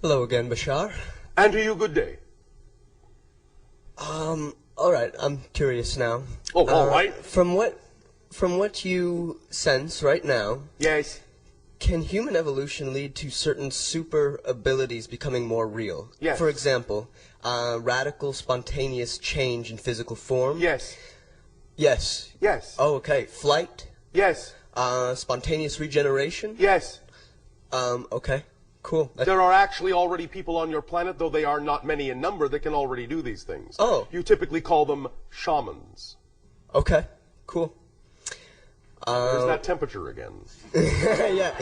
Hello again, Bashar. And to you, good day. Alright, I'm curious now. Oh, all right. From what you sense right now, Yes. can human evolution lead to certain super abilities becoming more real? Yes. For example, radical, spontaneous change in physical form? Yes. Yes. Yes. Oh, okay. Flight? Yes. Spontaneous regeneration? Yes. Okay. Cool. There are actually already people on your planet, though they are not many in number, that can already do these things. Oh. You typically call them shamans. Okay. Cool. There's that temperature again. Yeah.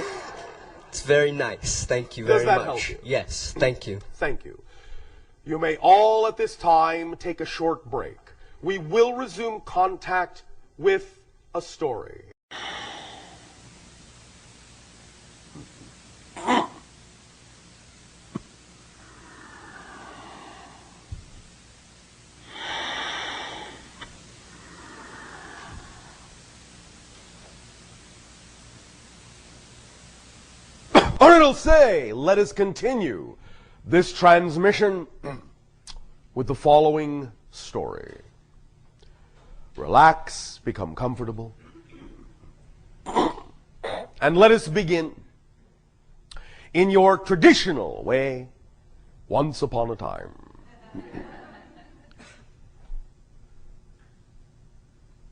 It's very nice. Thank you very much. Does that help you? Yes. Thank you. Thank you. You may all at this time take a short break. We will resume contact with a story. Or it'll say, let us continue this transmission with the following story. Relax, become comfortable, and let us begin in your traditional way, once upon a time.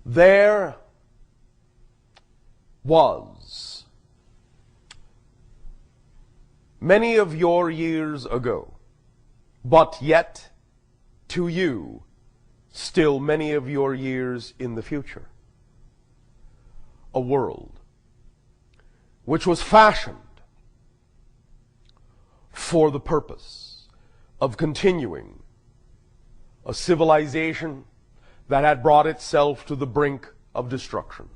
There was, many of your years ago, but yet to you, still many of your years in the future, a world which was fashioned for the purpose of continuing a civilization that had brought itself to the brink of destruction.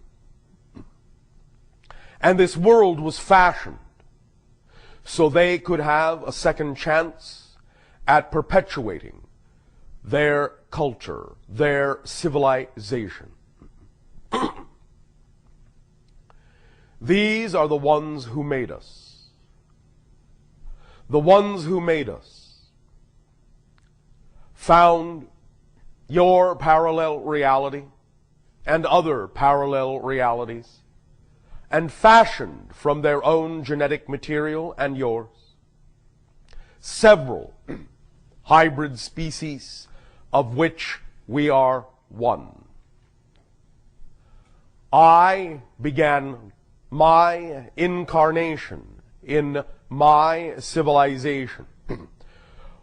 And this world was fashioned so they could have a second chance at perpetuating their culture, their civilization. These are the ones who made us. The ones who made us found your parallel reality and other parallel realities and fashioned from their own genetic material and yours several hybrid species of which we are one. I began my incarnation in my civilization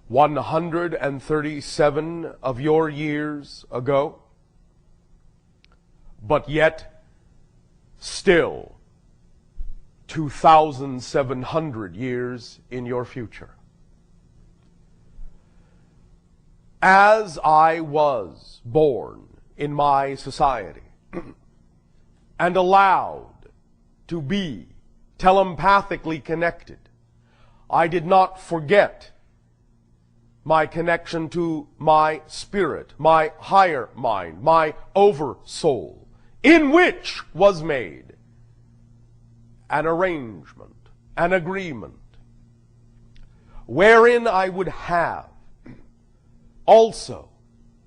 137 of your years ago, but yet still 2,700 years in your future. As I was born in my society and allowed to be telepathically connected, I did not forget my connection to my spirit, my higher mind, my oversoul, in which was made an arrangement, an agreement, wherein I would have also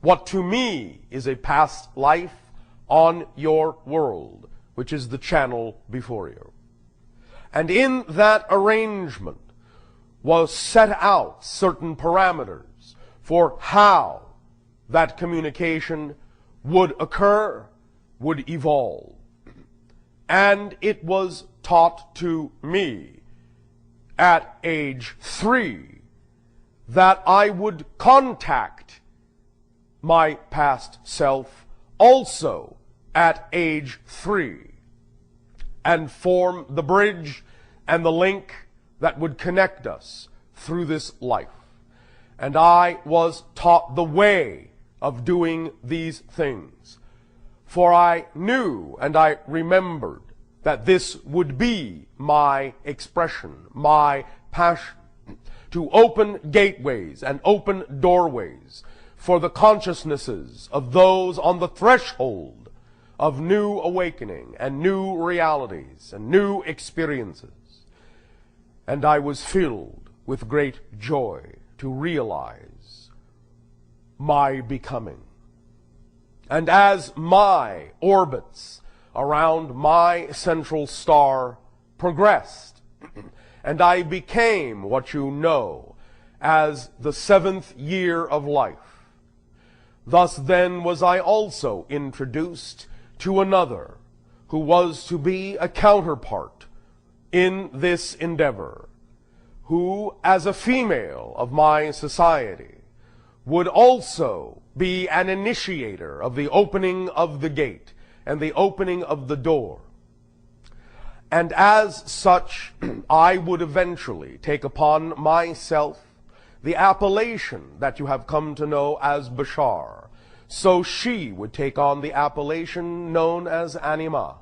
what to me is a past life on your world, which is the channel before you. And in that arrangement was set out certain parameters for how that communication would occur, would evolve. And it was taught to me at age 3 that I would contact my past self also at age 3 and form the bridge and the link that would connect us through this life. And I was taught the way of doing these things. For I knew and I remembered that this would be my expression, my passion, to open gateways and open doorways for the consciousnesses of those on the threshold of new awakening and new realities and new experiences. And I was filled with great joy to realize my becoming. And as my orbits around my central star progressed, and I became what you know as the 7th year of life, thus then was I also introduced to another who was to be a counterpart in this endeavor, who, as a female of my society, would also be an initiator of the opening of the gate and the opening of the door. And as such, I would eventually take upon myself the appellation that you have come to know as Bashar. So she would take on the appellation known as Anima.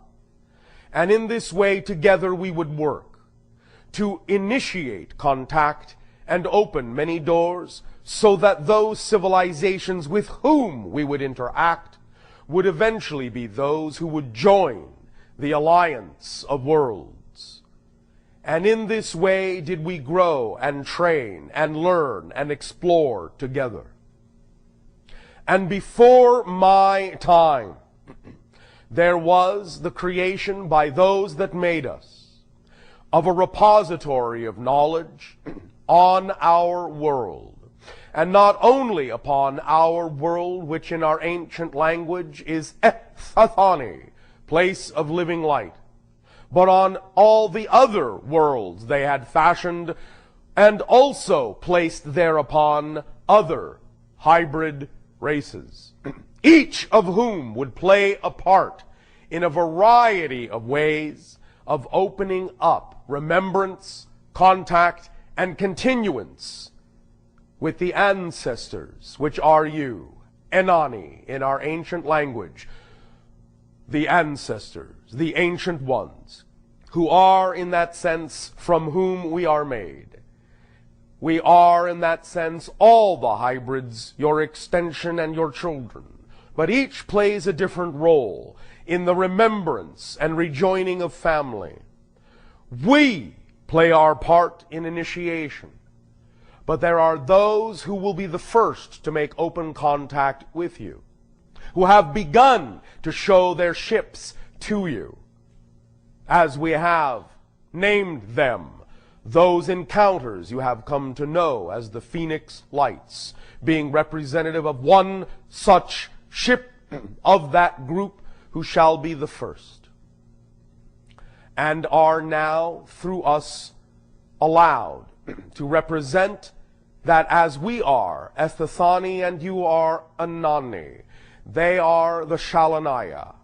And in this way, together we would work to initiate contact and open many doors so that those civilizations with whom we would interact would eventually be those who would join the alliance of worlds. And in this way did we grow and train and learn and explore together. And before my time, there was the creation by those that made us of a repository of knowledge on our world. And not only upon our world, which in our ancient language is Ethathani, place of living light, but on all the other worlds they had fashioned and also placed thereupon other hybrid races, each of whom would play a part in a variety of ways of opening up remembrance, contact, and continuance with the ancestors, which are you, Enani, in our ancient language, the ancestors, the ancient ones, who are in that sense from whom we are made. We are in that sense all the hybrids, your extension and your children, but each plays a different role in the remembrance and rejoining of family. We play our part in initiation, but there are those who will be the first to make open contact with you, who have begun to show their ships to you, as we have named them, those encounters you have come to know as the Phoenix Lights, being representative of one such ship of that group who shall be the first, and are now through us allowed to represent that as we are Ethathani and you are Anani, they are the Shaloniah,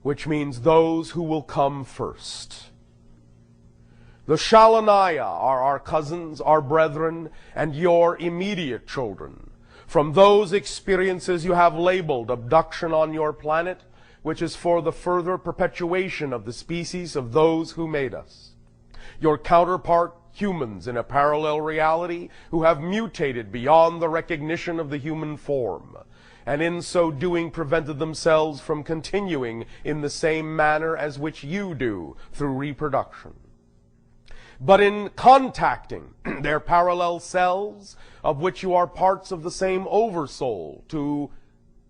which means those who will come first. The Shaloniah are our cousins, our brethren, and your immediate children. From those experiences you have labeled abduction on your planet, which is for the further perpetuation of the species of those who made us. Your counterpart humans in a parallel reality who have mutated beyond the recognition of the human form, and in so doing prevented themselves from continuing in the same manner as which you do through reproduction. But in contacting their parallel selves, of which you are parts of the same oversoul, to,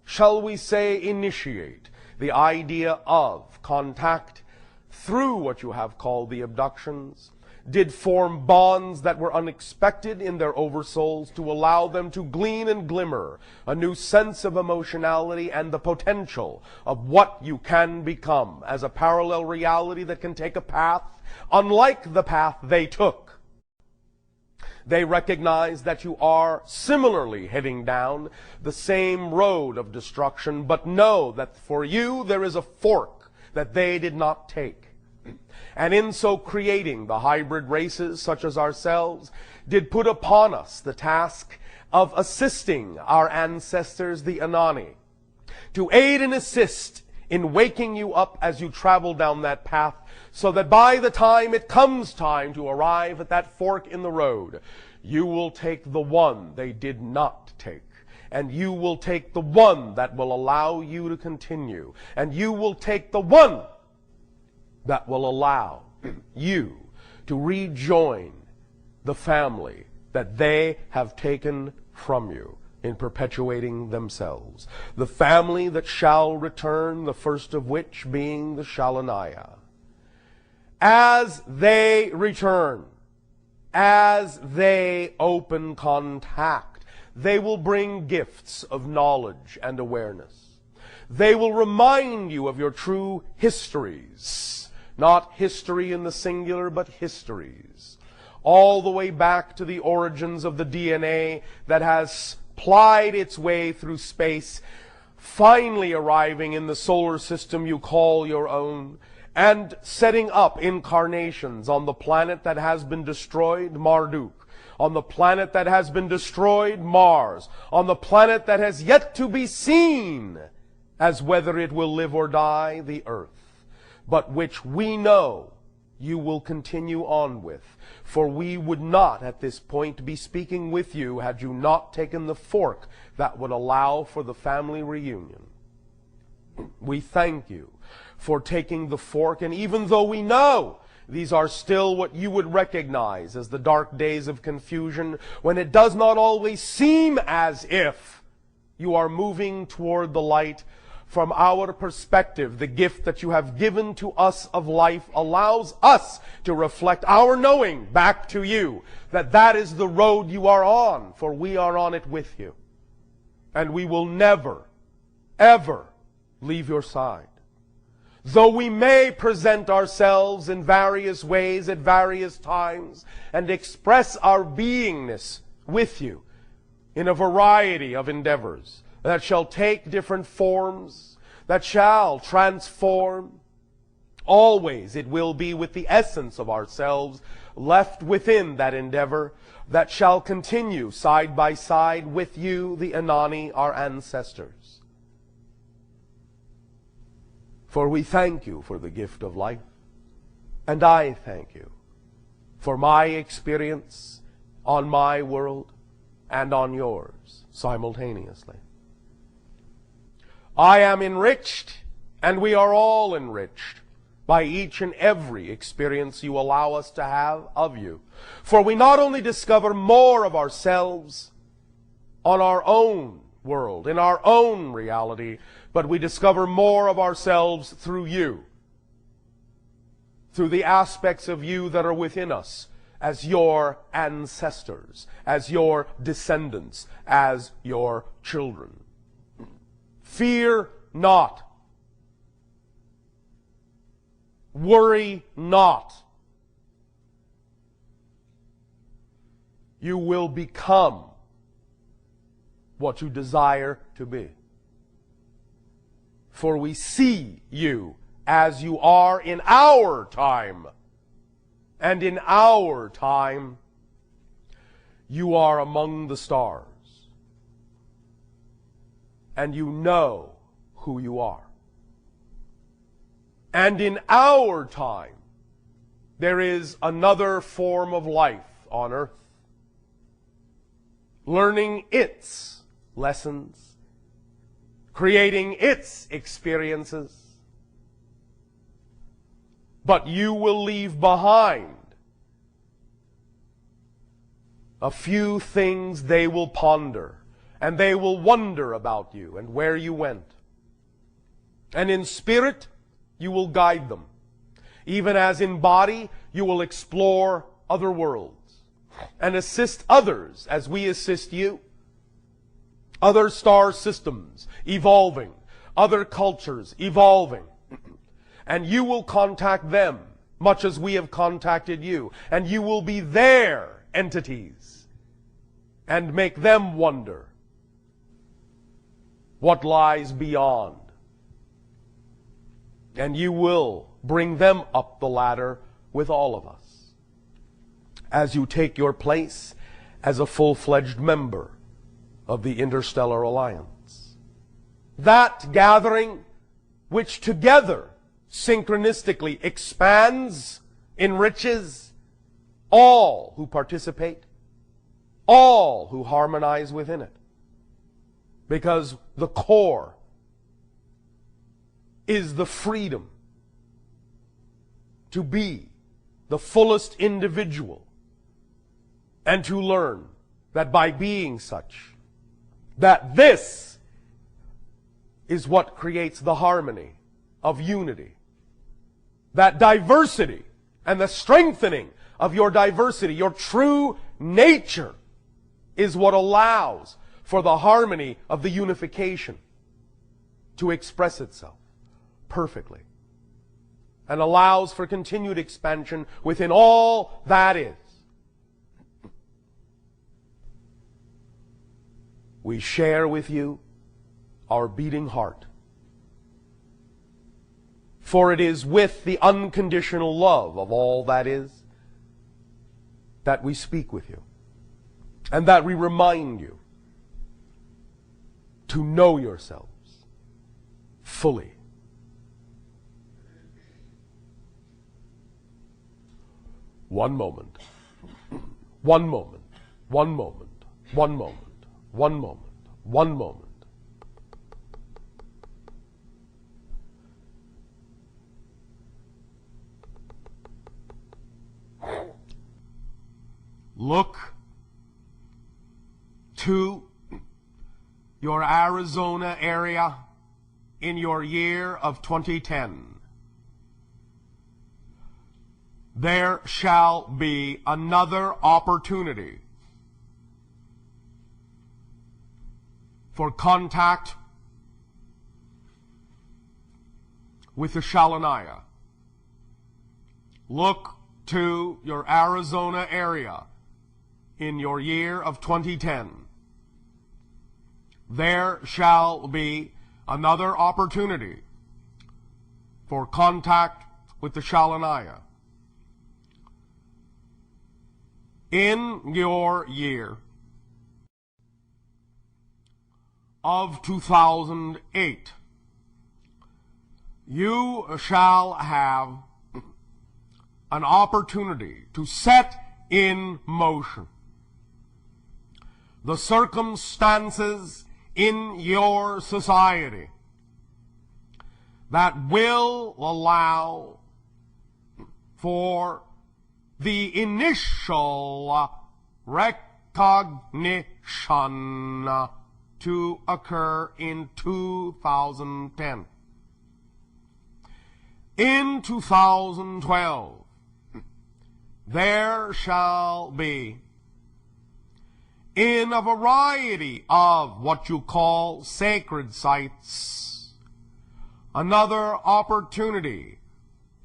shall we say, initiate the idea of contact through what you have called the abductions, did form bonds that were unexpected in their oversouls to allow them to glean and glimmer a new sense of emotionality and the potential of what you can become as a parallel reality that can take a path unlike the path they took. They recognize that you are similarly heading down the same road of destruction, but know that for you there is a fork that they did not take. And in so creating the hybrid races such as ourselves, did put upon us the task of assisting our ancestors, the Anani, to aid and assist in waking you up as you travel down that path, so that by the time it comes time to arrive at that fork in the road, you will take the one they did not take. And you will take the one that will allow you to continue. And you will take the one that will allow you to rejoin the family that they have taken from you in perpetuating themselves. The family that shall return, the first of which being the Shaloniah. As they return, as they open contact, they will bring gifts of knowledge and awareness. They will remind you of your true histories, not history in the singular, but histories, all the way back to the origins of the DNA that has plied its way through space, finally arriving in the solar system you call your own, and setting up incarnations on the planet that has been destroyed, Marduk, on the planet that has been destroyed, Mars, on the planet that has yet to be seen as whether it will live or die, the Earth, but which we know you will continue on with. For we would not at this point be speaking with you had you not taken the fork that would allow for the family reunion. We thank you for taking the fork, and even though we know these are still what you would recognize as the dark days of confusion, when it does not always seem as if you are moving toward the light, from our perspective, the gift that you have given to us of life allows us to reflect our knowing back to you that that is the road you are on, for we are on it with you. And we will never, ever leave your side. Though we may present ourselves in various ways at various times and express our beingness with you in a variety of endeavors that shall take different forms, that shall transform, always it will be with the essence of ourselves left within that endeavor that shall continue side by side with you, the Anani, our ancestors. For we thank you for the gift of life, and I thank you for my experience on my world and on yours simultaneously. I am enriched, and we are all enriched by each and every experience you allow us to have of you. For we not only discover more of ourselves on our own world, in our own reality, but we discover more of ourselves through you, through the aspects of you that are within us as your ancestors, as your descendants, as your children. Fear not. Worry not. You will become what you desire to be. For we see you as you are in our time. And in our time, you are among the stars. And you know who you are. And in our time, there is another form of life on earth, learning its lessons, creating its experiences. But you will leave behind a few things they will ponder, and they will wonder about you and where you went. And in spirit, you will guide them. Even as in body, you will explore other worlds and assist others as we assist you. Other star systems evolving, other cultures evolving. And you will contact them much as we have contacted you. And you will be their entities and make them wonder what lies beyond. And you will bring them up the ladder with all of us as you take your place as a full-fledged member of the Interstellar Alliance. That gathering which together synchronistically expands, enriches all who participate, all who harmonize within it. Because the core is the freedom to be the fullest individual and to learn that by being such, that this is what creates the harmony of unity. That diversity and the strengthening of your diversity, your true nature, is what allows for the harmony of the unification to express itself perfectly, and allows for continued expansion within all that is. We share with you our beating heart, for it is with the unconditional love of all that is that we speak with you, and that we remind you to know yourselves fully. One moment, one moment, one moment, one moment, one moment, one moment. Look to your Arizona area in your year of 2010. There shall be another opportunity for contact with the Shaloniah. Look to your Arizona area in your year of 2010. There shall be another opportunity for contact with the Shaloniah. In your year of 2008, you shall have an opportunity to set in motion the circumstances in your society that will allow for the initial recognition to occur in 2010. In 2012, there shall be, in a variety of what you call sacred sites, another opportunity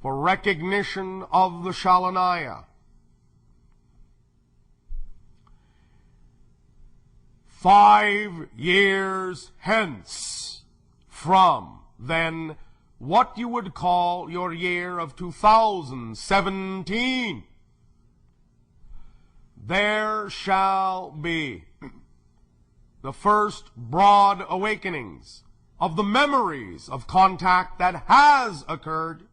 for recognition of the Shaloniah. 5 years hence from then, what you would call your year of 2017, there shall be the first broad awakenings of the memories of contact that has occurred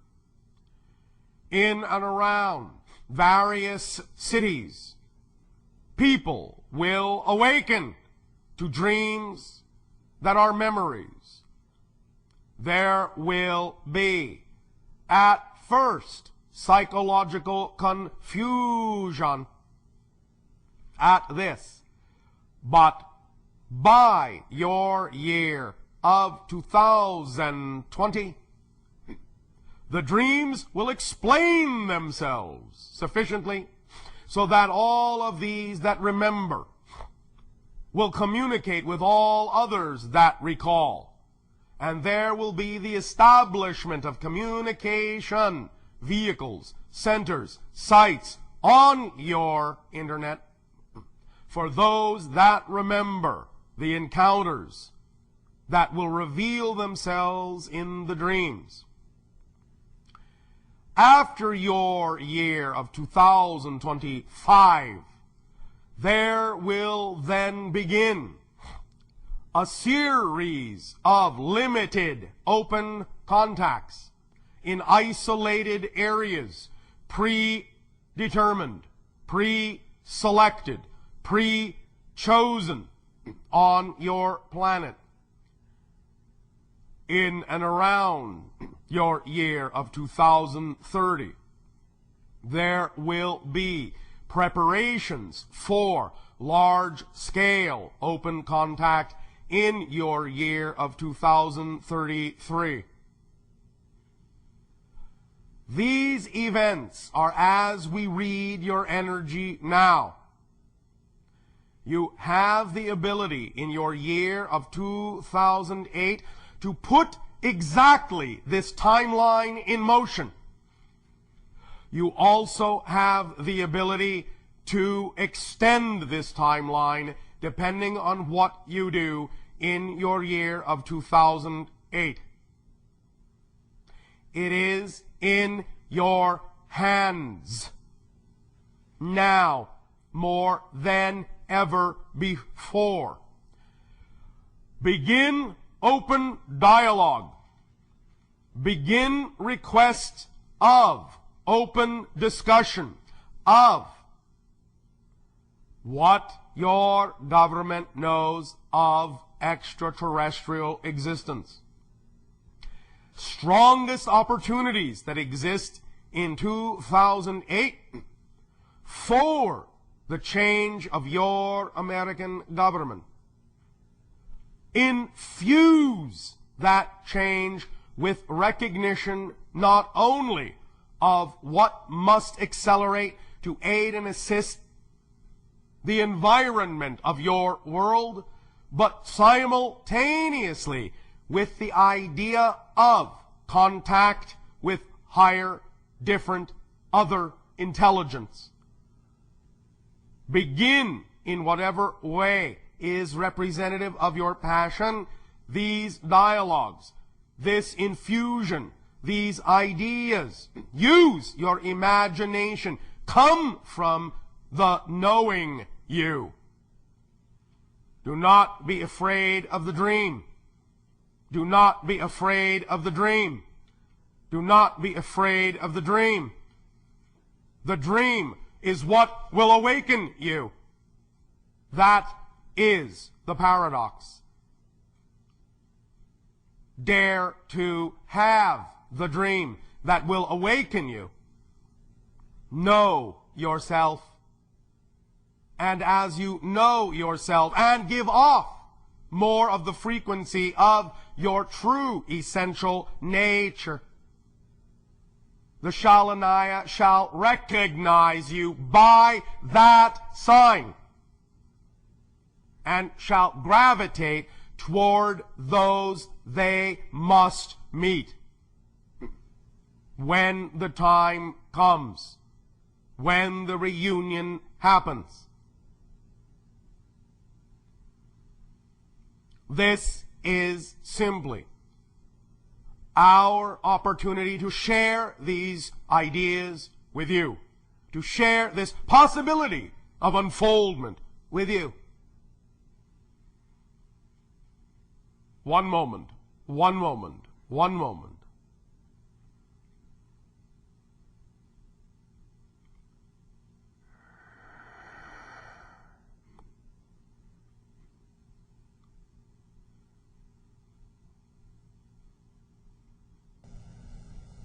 in and around various cities. People will awaken to dreams that are memories. There will be, at first, psychological confusion at this, but by your year of 2020, the dreams will explain themselves sufficiently so that all of these that remember will communicate with all others that recall. And there will be the establishment of communication vehicles, centers, sites on your internet for those that remember the encounters that will reveal themselves in the dreams. After your year of 2025, there will then begin a series of limited open contacts in isolated areas, predetermined, pre-selected, pre-chosen on your planet. In and around your year of 2030, there will be preparations for large-scale open contact in your year of 2033. These events are as we read your energy now. You have the ability in your year of 2008 to put exactly this timeline in motion. You also have the ability to extend this timeline depending on what you do in your year of 2008. It is in your hands now more than ever before. Begin open dialogue. Begin requests of open discussion of what your government knows of extraterrestrial existence. Strongest opportunities that exist in 2008 for the change of your American government. Infuse that change with recognition not only of what must accelerate to aid and assist the environment of your world, but simultaneously with the idea of contact with higher, different, other intelligence. Begin in whatever way is representative of your passion, these dialogues, this infusion, these ideas. Use your imagination. Come from the knowing you. Do not be afraid of the dream. Do not be afraid of the dream. Do not be afraid of the dream. The dream is what will awaken you. That is the paradox. Dare to have the dream that will awaken you. Know yourself. And as you know yourself and give off more of the frequency of your true essential nature, the Shaloniah shall recognize you by that sign and shall gravitate toward those they must meet when the time comes, when the reunion happens. This is simply our opportunity to share these ideas with you, to share this possibility of unfoldment with you. One moment, one moment, one moment.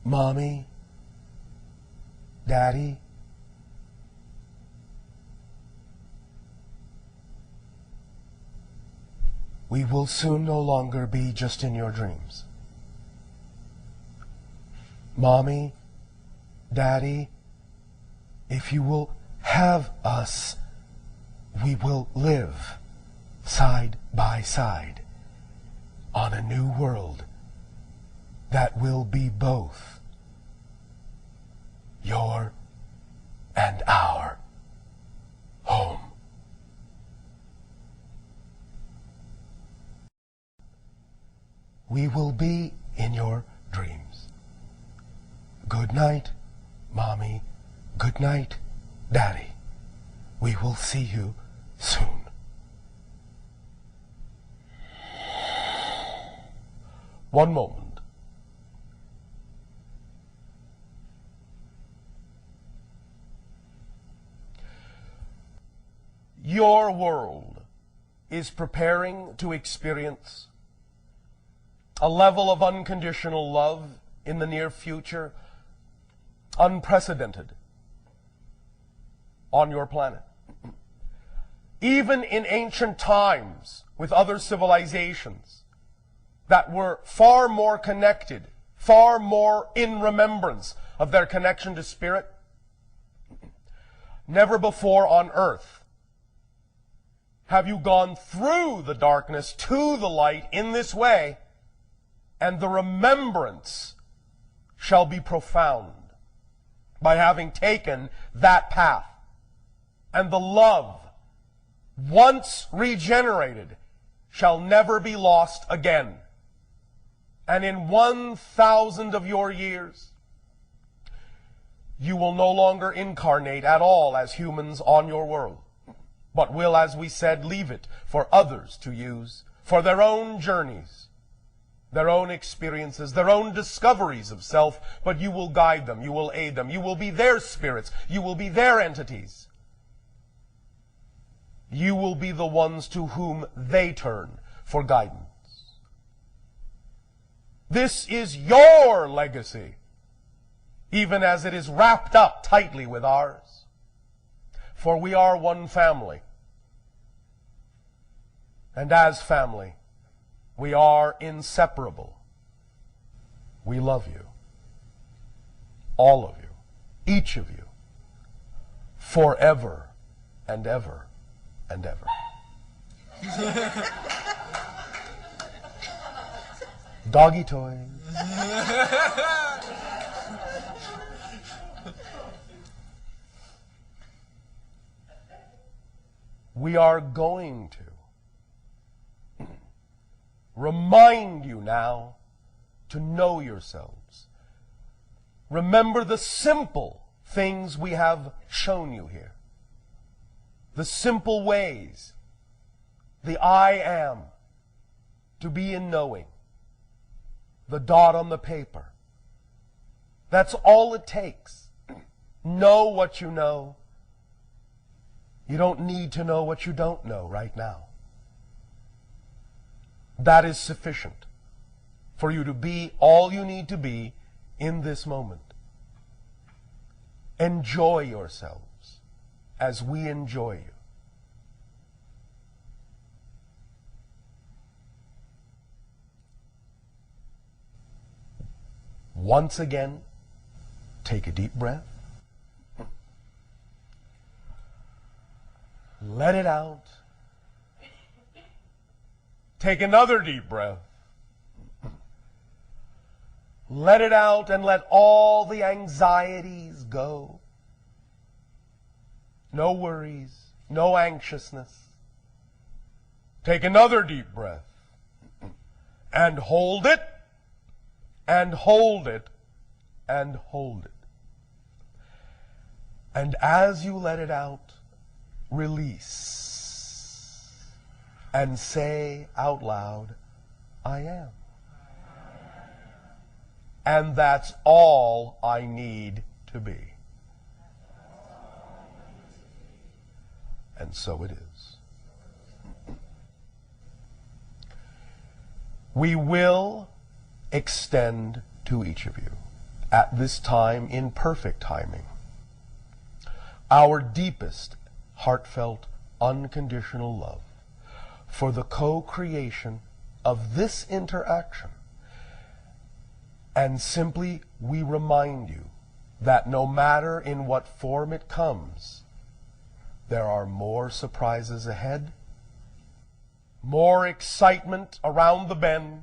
Mommy, Daddy, we will soon no longer be just in your dreams. Mommy, Daddy, if you will have us, we will live side by side on a new world that will be both your and our home. We will be in your dreams. Good night, Mommy. Good night, Daddy. We will see you soon. One moment. Your world is preparing to experience a level of unconditional love in the near future, unprecedented, on your planet. Even in ancient times, with other civilizations that were far more connected, far more in remembrance of their connection to spirit, never before on earth have you gone through the darkness to the light in this way, and the remembrance shall be profound by having taken that path. And the love, once regenerated, shall never be lost again. And in 1,000 of your years, you will no longer incarnate at all as humans on your world, but will, as we said, leave it for others to use for their own journeys, their own experiences, their own discoveries of self, but you will guide them, you will aid them, you will be their spirits, you will be their entities. You will be the ones to whom they turn for guidance. This is your legacy, even as it is wrapped up tightly with ours. For we are one family. And as family, we are inseparable. We love you. All of you. Each of you. Forever and ever and ever. Doggy toys. We are going to remind you now to know yourselves. Remember the simple things we have shown you here. The simple ways. The I am. To be in knowing. The dot on the paper. That's all it takes. Know what you know. You don't need to know what you don't know right now. That is sufficient for you to be all you need to be in this moment. Enjoy yourselves as we enjoy you. Once again, take a deep breath. Let it out. Take another deep breath. Let it out and let all the anxieties go. No worries, no anxiousness. Take another deep breath. And hold it. And hold it, and hold it. And as you let it out, release. And say out loud, I am. And that's all I need to be. And so it is. We will extend to each of you at this time in perfect timing our deepest, heartfelt, unconditional love for the co-creation of this interaction. And simply we remind you that no matter in what form it comes, there are more surprises ahead, more excitement around the bend.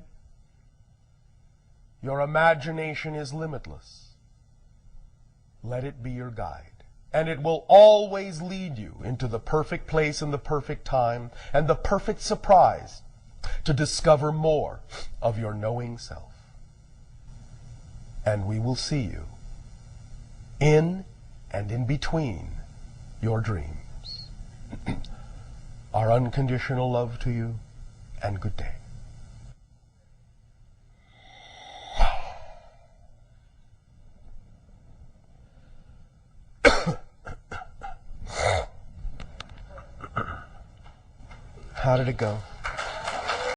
Your imagination is limitless. Let it be your guide. And it will always lead you into the perfect place and the perfect time and the perfect surprise to discover more of your knowing self. And we will see you in and in between your dreams. Our unconditional love to you, and good day. How did it go?